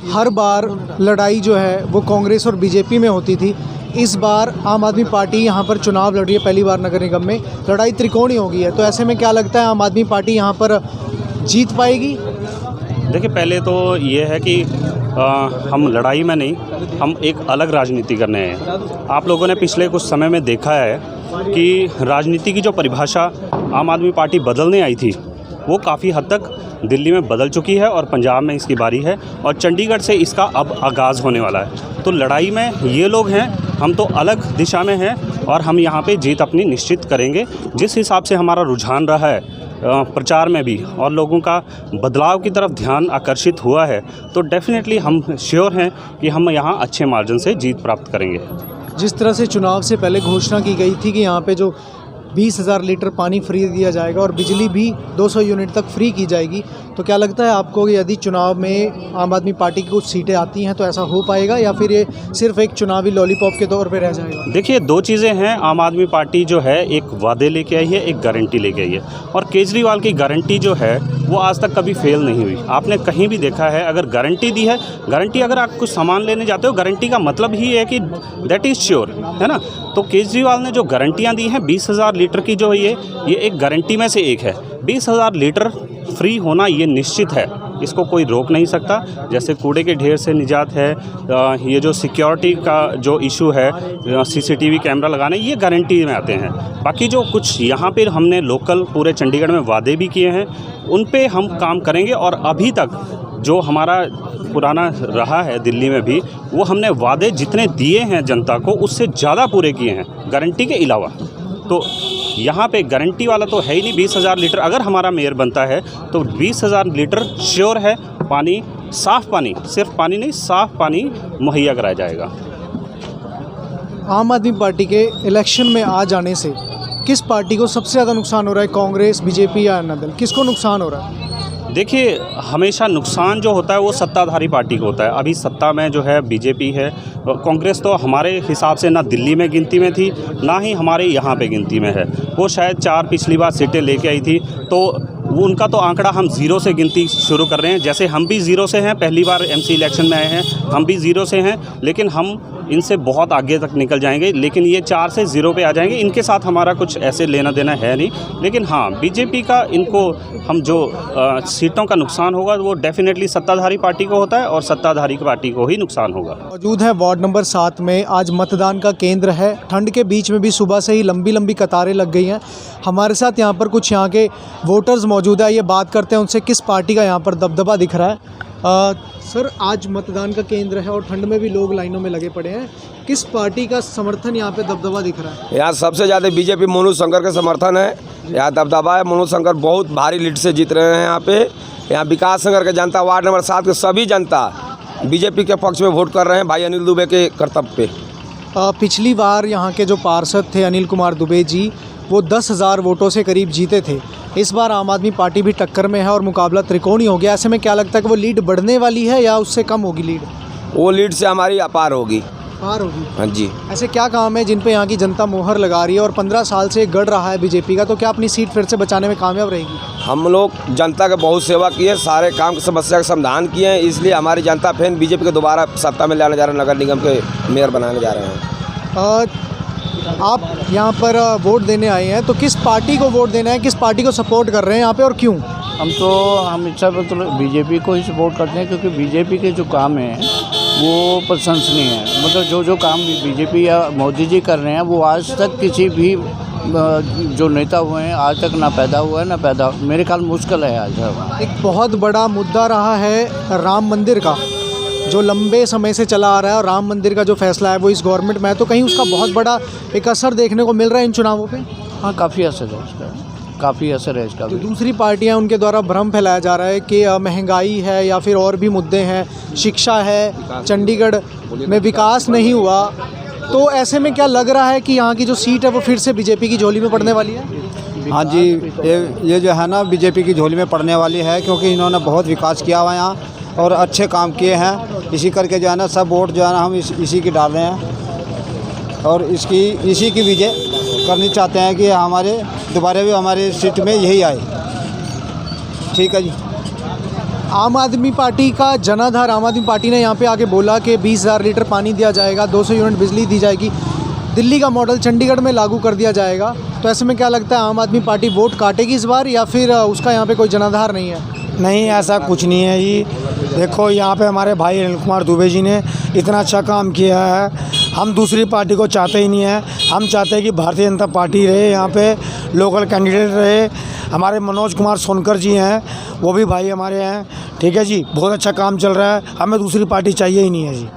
हर बार लड़ाई जो है वो कांग्रेस और बीजेपी में होती थी। इस बार आम आदमी पार्टी यहाँ पर चुनाव लड़ रही है, पहली बार नगर निगम में लड़ाई त्रिकोणीय होगी है। तो ऐसे में क्या लगता है, आम आदमी पार्टी यहाँ पर जीत पाएगी? देखिए, पहले तो ये है कि हम लड़ाई में नहीं, हम एक अलग राजनीति करने हैं। आप लोगों ने पिछले कुछ समय में देखा है कि राजनीति की जो परिभाषा आम आदमी पार्टी बदलने आई थी वो काफ़ी हद तक दिल्ली में बदल चुकी है और पंजाब में इसकी बारी है और चंडीगढ़ से इसका अब आगाज़ होने वाला है। तो लड़ाई में ये लोग हैं, हम तो अलग दिशा में हैं और हम यहाँ पे जीत अपनी निश्चित करेंगे। जिस हिसाब से हमारा रुझान रहा है प्रचार में भी और लोगों का बदलाव की तरफ ध्यान आकर्षित हुआ है, तो डेफिनेटली हम श्योर हैं कि हम यहाँ अच्छे मार्जिन से जीत प्राप्त करेंगे। जिस तरह से चुनाव से पहले घोषणा की गई थी कि यहाँ पे जो 20,000 लीटर पानी फ्री दिया जाएगा और बिजली भी 200 यूनिट तक फ्री की जाएगी, तो क्या लगता है आपको कि यदि चुनाव में आम आदमी पार्टी की कुछ सीटें आती हैं तो ऐसा हो पाएगा या फिर ये सिर्फ एक चुनावी लॉलीपॉप के तौर पे रह जाएगा? देखिए, दो चीज़ें हैं। आम आदमी पार्टी जो है एक वादे लेके आई है, एक गारंटी लेके आई है और केजरीवाल की गारंटी जो है वो आज तक कभी फेल नहीं हुई। आपने कहीं भी देखा है, अगर गारंटी दी है, गारंटी अगर आप कुछ सामान लेने जाते हो, गारंटी का मतलब ही है कि दैट इज़ श्योर, है ना। तो केजरीवाल ने जो गारंटियाँ दी हैं 20,000 लीटर की, जो ये एक गारंटी में से एक है। 20,000 लीटर फ्री होना ये निश्चित है, इसको कोई रोक नहीं सकता। जैसे कूड़े के ढेर से निजात है, ये जो सिक्योरिटी का जो इशू है, CCTV कैमरा लगाने, ये गारंटी में आते हैं। बाकी जो कुछ यहाँ पर हमने लोकल पूरे चंडीगढ़ में वादे भी किए हैं, उन पे हम काम करेंगे और अभी तक जो हमारा पुराना रहा है दिल्ली में भी, वो हमने वादे जितने दिए हैं जनता को उससे ज़्यादा पूरे किए हैं गारंटी के अलावा। तो यहाँ पे गारंटी वाला तो है ही नहीं। 20,000 लीटर अगर हमारा मेयर बनता है तो 20,000 लीटर श्योर है पानी, साफ़ पानी, सिर्फ पानी नहीं, साफ़ पानी मुहैया कराया जाएगा। आम आदमी पार्टी के इलेक्शन में आ जाने से किस पार्टी को सबसे ज़्यादा नुकसान हो रहा है, कांग्रेस, बीजेपी या अन्य दल? किसको नुकसान हो रहा है? देखिए, हमेशा नुकसान जो होता है वो सत्ताधारी पार्टी को होता है। अभी सत्ता में जो है बीजेपी है, कांग्रेस तो हमारे हिसाब से ना दिल्ली में गिनती में थी, ना ही हमारे यहाँ पे गिनती में है। वो शायद 4 पिछली बार सीटें लेके आई थी, तो उनका तो आंकड़ा हम ज़ीरो से गिनती शुरू कर रहे हैं। जैसे हम भी ज़ीरो से हैं, पहली बार MC इलेक्शन में आए हैं, हम भी ज़ीरो से हैं, लेकिन हम इनसे बहुत आगे तक निकल जाएंगे। लेकिन ये 4 से 0 पे आ जाएंगे। इनके साथ हमारा कुछ ऐसे लेना देना है नहीं। लेकिन हाँ, बीजेपी का इनको हम जो सीटों का नुकसान होगा वो डेफिनेटली सत्ताधारी पार्टी को होता है और सत्ताधारी पार्टी को ही नुकसान होगा। मौजूद है वार्ड नंबर 7 में। आज मतदान का केंद्र है। ठंड के बीच में भी सुबह से ही लंबी लंबी कतारें लग गई हैं। हमारे साथ यहाँ पर कुछ यहाँ के वोटर्स मौजूद है। ये बात करते हैं उनसे, किस पार्टी का यहाँ पर दबदबा दिख रहा है। सर, आज मतदान का केंद्र है और ठंड में भी लोग लाइनों में लगे पड़े हैं। किस पार्टी का समर्थन यहाँ पे दबदबा दिख रहा है? यहाँ सबसे ज़्यादा बीजेपी मनोज शंकर का समर्थन है। यहाँ दबदबा है। मनोज शंकर बहुत भारी लीड से जीत रहे हैं। यहाँ विकास नगर के जनता, वार्ड नंबर 7 के सभी जनता बीजेपी के पक्ष में वोट कर रहे हैं, भाई अनिल दुबे के कर्तव्य पे। पिछली बार यहाँ के जो पार्षद थे अनिल कुमार दुबे जी, वो 10,000 वोटों से करीब जीते थे। इस बार आम आदमी पार्टी भी टक्कर में है और मुकाबला त्रिकोणीय हो गया। ऐसे में क्या लगता है कि वो लीड बढ़ने वाली है या उससे कम होगी लीड? वो लीड से हमारी अपार होगी। पार होगी? हाँ जी। ऐसे क्या काम है जिन पे यहाँ की जनता मोहर लगा रही है और 15 साल से गढ़ रहा है बीजेपी का, तो क्या अपनी सीट फिर से बचाने में कामयाब रहेगी? हम लोग जनता का बहुत सेवा की है, सारे काम की समस्या का समाधान किए हैं, इसलिए हमारी जनता फिर बीजेपी को दोबारा सत्ता में लाने जा रहे हैं, नगर निगम के मेयर बनाने जा रहे हैं। आप यहाँ पर वोट देने आए हैं, तो किस पार्टी को वोट देना है, किस पार्टी को सपोर्ट कर रहे हैं यहाँ पे और क्यों? हम इच्छा पर तो बीजेपी को ही सपोर्ट करते हैं, क्योंकि बीजेपी के जो काम हैं वो प्रशंसनीय है। मतलब जो काम बीजेपी या मोदी जी कर रहे हैं वो आज तक किसी भी जो नेता हुए हैं आज तक ना पैदा हुआ है ना पैदा, मेरे ख्याल मुश्किल है आज। एक बहुत बड़ा मुद्दा रहा है राम मंदिर का, जो लंबे समय से चला आ रहा है, और राम मंदिर का जो फैसला है वो इस गवर्नमेंट में है, तो कहीं उसका बहुत बड़ा एक असर देखने को मिल रहा है इन चुनावों पे? हाँ, काफ़ी असर है इसका, काफ़ी असर है इसका। जो दूसरी पार्टियां, उनके द्वारा भ्रम फैलाया जा रहा है कि महंगाई है या फिर और भी मुद्दे हैं, शिक्षा है, चंडीगढ़ में विकास नहीं हुआ, तो ऐसे में क्या लग रहा है कि यहाँ की जो सीट है वो फिर से बीजेपी की झोली में पड़ने वाली है? हाँ जी, ये जो है ना बीजेपी की झोली में पड़ने वाली है, क्योंकि इन्होंने बहुत विकास किया हुआ है यहाँ और अच्छे काम किए हैं। इसी करके जो है ना सब वोट जो है ना हम इसी की डाल रहे हैं और इसी की विजय करनी चाहते हैं कि हमारे दोबारा भी हमारे सीट में यही आए। ठीक है जी। आम आदमी पार्टी का जनाधार, आम आदमी पार्टी ने यहाँ पे आके बोला कि 20,000 लीटर पानी दिया जाएगा, 200 यूनिट बिजली दी जाएगी, दिल्ली का मॉडल चंडीगढ़ में लागू कर दिया जाएगा। तो ऐसे में क्या लगता है, आम आदमी पार्टी वोट काटेगी इस बार या फिर उसका यहाँ पे कोई जनाधार नहीं है? नहीं, ऐसा कुछ नहीं है जी। देखो यहाँ पे हमारे भाई अनिल कुमार दुबे जी ने इतना अच्छा काम किया है, हम दूसरी पार्टी को चाहते ही नहीं है। हम चाहते हैं कि भारतीय जनता पार्टी रहे, यहाँ पे लोकल कैंडिडेट रहे। हमारे मनोज कुमार सोनकर जी हैं, वो भी भाई हमारे हैं, ठीक है जी। बहुत अच्छा काम चल रहा है, हमें दूसरी पार्टी चाहिए ही नहीं है जी।